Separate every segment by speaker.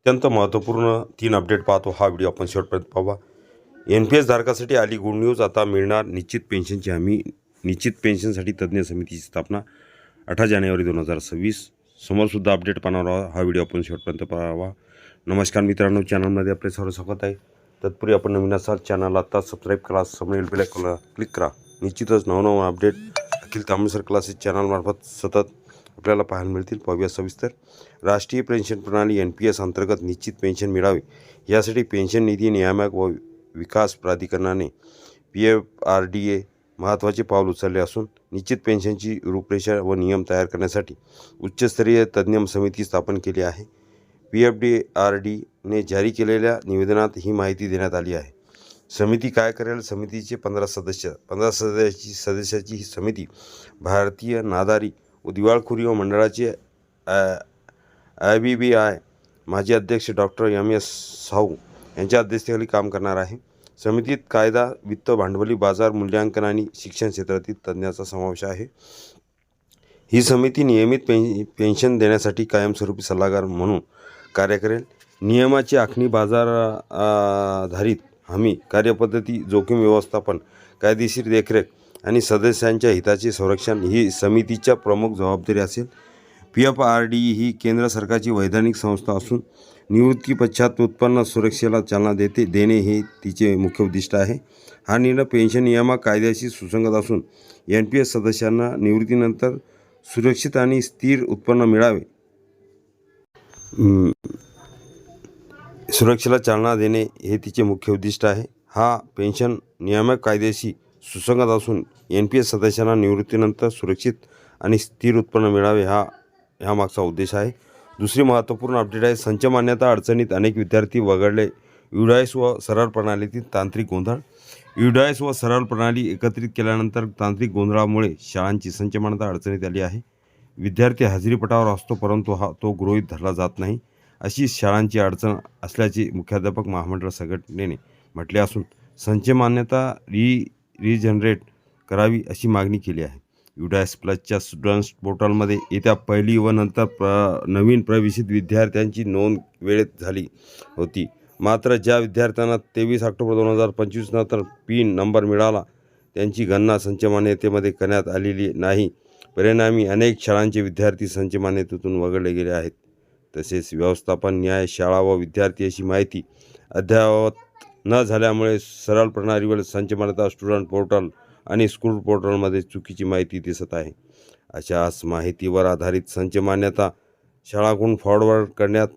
Speaker 1: अत्यंत महत्त्वपूर्ण 3 अपडेट पाहतो. हा व्हिडिओ आपण शेवटपर्यंत पाहावा. NPS धारकासाठी आली गुड न्यूज. आता मिळणार निश्चित पेन्शनची हमी. निश्चित पेन्शनसाठी तज्ज्ञ समितीची स्थापना 18 जानेवारी 2026. समोरसुद्धा अपडेट पाहणार आहोत. हा व्हिडिओ आपण शेवटपर्यंत पाहावा. नमस्कार मित्रांनो, चॅनलमध्ये आपले सर्व स्वागत आहे. तत्पूर्वी आपण नवीन असाल चॅनलला आता सबस्क्राईब करा, समोरील बेल आयकॉनला क्लिक करा. निश्चितच नवनवीन अपडेट अखिल तांबेसर क्लासेस चॅनलमार्फत सतत आपल्याला पाहायला मिळतील. पाहूया सविस्तर. राष्ट्रीय पेन्शन प्रणाली NPS अंतर्गत निश्चित पेन्शन मिळावे यासाठी पेन्शन निधी नियामक व विकास प्राधिकरणाने PFRDA महत्त्वाचे पाऊल उचलले असून निश्चित पेन्शनची रूपरेषा व नियम तयार करण्यासाठी उच्चस्तरीय तज्ज्ञ समिती स्थापन केली आहे. PFRDAने जारी केलेल्या निवेदनात ही माहिती देण्यात आली आहे. समिती काय करेल? समितीचे 15 सदस्याची ही समिती भारतीय नादारी व दिवाळखोरी व मंडळाचे IBBI माजी अध्यक्ष डॉक्टर MS साहू यांच्या अध्यक्षतेखाली काम करणार आहे. समितीत कायदा, वित्त, भांडवली बाजार, मूल्यांकन आणि शिक्षण क्षेत्रातील तज्ज्ञांचा समावेश आहे. ही समिती नियमित पेन्शन देण्यासाठी कायमस्वरूपी सल्लागार म्हणून कार्य करेल. नियमाची आखणी, बाजार आधारित हमी, कार्यपद्धती, जोखीम व्यवस्थापन, कायदेशीर देखरेख आणि सदस्यांच्या हिताचे संरक्षण ही समितीच्या प्रमुख जबाबदारी असेल. PFRDA ही केंद्र सरकारची वैधानिक संस्था असून निवृत्ती पश्चात उत्पन्न सुरक्षेला चालना देणे हे तिचे मुख्य उद्दिष्ट आहे. हा निर्णय पेन्शन नियामक कायद्याशी सुसंगत असून NPS सदस्यांना निवृत्तीनंतर सुरक्षित आणि स्थिर उत्पन्न मिळावे, सुरक्षेला चालना देणे हे तिचे मुख्य उद्दिष्ट आहे. हा पेन्शन नियामक कायद्याशी सुसंगत असून NPS सदस्यांना निवृत्तीनंतर सुरक्षित आणि स्थिर उत्पन्न मिळावे हा मागचा उद्देश आहे. दुसरी महत्त्वपूर्ण अपडेट आहे. संच मान्यता अडचणीत अनेक विद्यार्थी वगळले. UDAS व सरळ प्रणालीतील तांत्रिक गोंधळ. UDAS व सरळ प्रणाली एकत्रित केल्यानंतर तांत्रिक गोंधळामुळे शाळांची संच मान्यता अडचणीत आली आहे. विद्यार्थी हजेरीपटावर असतो परंतु तो गृहीत धरला जात नाही, अशी शाळांची अडचण असल्याचे मुख्याध्यापक महामंडळ संघटनेने म्हटले असून संच मान्यता रिजनरेट करावी अशी मागणी केली आहे. UDAS प्लसच्या स्टुडंट्स पोर्टलमध्ये येत्या पहिली व नंतर नवीन प्रवेशित विद्यार्थ्यांची नोंद वेळेत झाली होती. मात्र ज्या विद्यार्थ्यांना 23 ऑक्टोबर 2025 नंतर पिन नंबर मिळाला त्यांची गणना संच मान्यतेमध्ये करण्यात आलेली नाही. परिणामी अनेक शाळांचे विद्यार्थी संच मान्यतेतून वगळले गेले आहेत. तसेच व्यवस्थापन, न्याय, शाळा व विद्यार्थी अशी माहिती अद्ययावत न झाल्यामुळे सरळ प्रणालीवर संच मान्यता स्टुडंट पोर्टल आणि स्कूल पोर्टलमध्ये चुकीची माहिती दिसत आहे. अशाच माहितीवर आधारित संच मान्यता शाळांकडून फॉरवर्ड करण्यात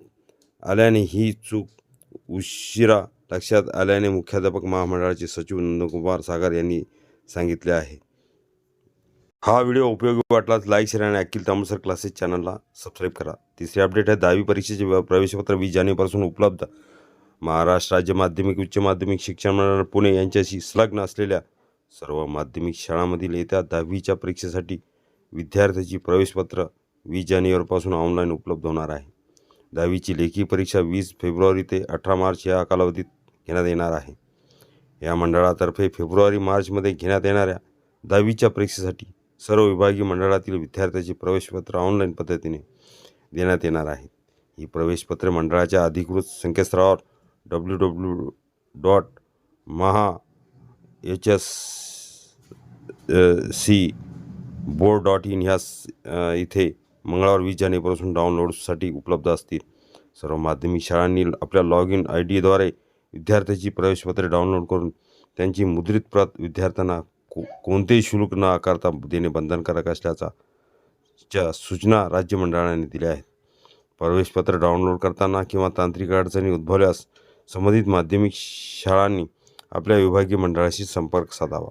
Speaker 1: आल्याने ही चूक उशिरा लक्षात आल्याने मुख्याध्यापक महामंडळाचे सचिव नंदकुमार सागर यांनी सांगितले आहे. हा व्हिडिओ उपयोगी वाटल्यास लाईक, शेअर आणि अखिल तांबेसर क्लासेस चॅनलला सबस्क्राईब करा. तिसरी अपडेट आहे. 10वी परीक्षेचे प्रवेशपत्र 20 जानेवारीपासून उपलब्ध. महाराष्ट्र राज्य माध्यमिक उच्च माध्यमिक शिक्षण मंडळ पुणे यांच्याशी संलग्न असलेल्या सर्व माध्यमिक शाळांमधील येत्या 10वीच्या परीक्षेसाठी विद्यार्थ्यांची प्रवेशपत्र 20 जानेवारीपासून ऑनलाईन उपलब्ध होणार आहे. 10वीची लेखी परीक्षा 20 फेब्रुवारी ते 18 मार्च या कालावधीत घेण्यात येणार आहे. या मंडळातर्फे फेब्रुवारी-मार्चमध्ये घेण्यात येणाऱ्या 10वीच्या परीक्षेसाठी सर्व विभागीय मंडळातील विद्यार्थ्यांची प्रवेशपत्र ऑनलाईन पद्धतीने देण्यात येणार आहेत. ही प्रवेशपत्रे मंडळाच्या अधिकृत संकेतस्थळावर www.mahscboard.in इथे मंगळवार 20 जानेवारीपासून डाउनलोडसाठी उपलब्ध असतील. सर्व माध्यमिक शाळांनी आपल्या लॉग इन ID द्वारे विद्यार्थ्यांची प्रवेशपत्रे डाउनलोड करून त्यांची मुद्रित प्रत विद्यार्थ्यांना कोणतेही शुल्क न आकारता देणे बंधनकारक असल्याच्या सूचना राज्य मंडळाने दिल्या आहेत. प्रवेशपत्र डाउनलोड करताना किंवा तांत्रिक अडचणी उद्भवल्यास संबंधित माध्यमिक शाळांनी आपल्या विभागीय मंडळाशी संपर्क साधावा.